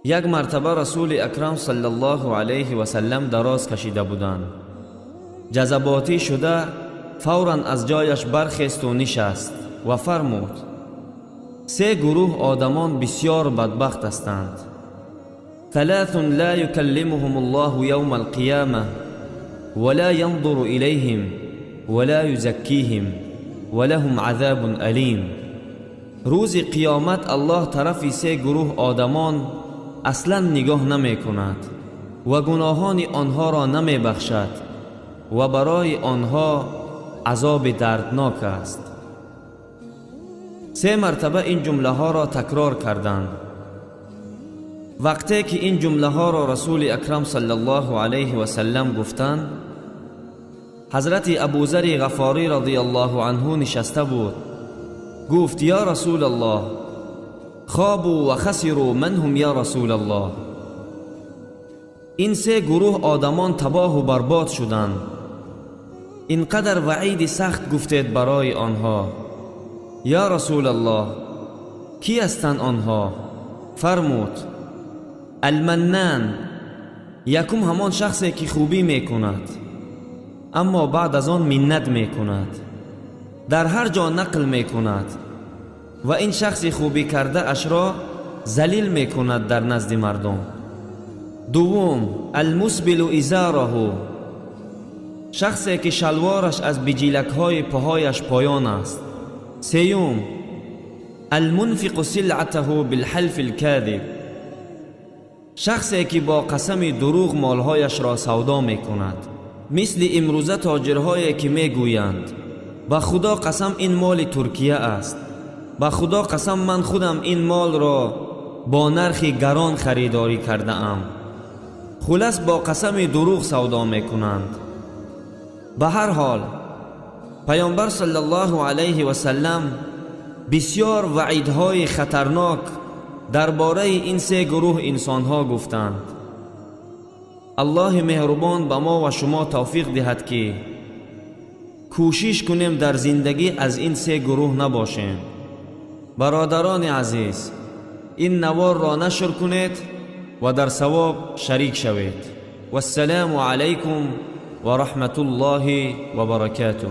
یک مرتبه رسول اکرم صلی الله علیه و سلم دراز کشیده بودند. جذباتی شده فوراً از جایش برخاست و نشست و فرمود: سه گروه آدمان بسیار بدبخت هستند. ثلاث لا يكلمهم الله يوم القيامة ولا ينظر إليهم ولا يزكيهم ولهم عذاب أليم. روز قیامت الله طرف سه گروه آدمان اصلا نگاه نمی کند و گناهان آنها را نمی بخشد و برای آنها عذاب دردناک است. سه مرتبه این جمله ها را تکرار کردند. وقتی که این جمله ها را رسول اکرم صلی الله علیه و سلم گفتند، حضرت ابوذر غفاری رضی الله عنه نشسته بود. گفت: یا رسول الله، خابوا و خسروا، من هم یا رسول الله؟ این سه گروه آدمان تباه و برباد شدند. اینقدر وعید سخت گفتید برای آنها. یا رسول الله، کی هستند آنها؟ فرمود: المنان، یکم همان شخصی که خوبی میکند اما بعد از آن منت میکند، در هر جا نقل میکند و این شخص خوبی کرده اش را ذلیل میکند در نزد مردم. دوم، المسبل ازاره، شخصی که شلوارش از بجیلک های پاهایش پایان است. سیوم، المنفق سلعته بالحلف الكاذب، شخصی که با قسم دروغ مالهایش را سودا میکند، مثل امروزه تاجرهایی که میگویند: با خدا قسم این مال ترکیه است، با خدا قسم من خودم این مال را با نرخ گران خریداری کرده ام. خلاص با قسم دروغ سودا میکنند. به هر حال پیامبر صلی الله علیه و سلم بسیار وعیدهای خطرناک درباره این سه گروه انسانها گفتند. الله مهربان به ما و شما توفیق دهد که کوشش کنیم در زندگی از این سه گروه نباشیم. برادران عزیز، این نوار را نشر کنید و در ثواب شریک شوید. والسلام علیکم و رحمت الله و برکاته.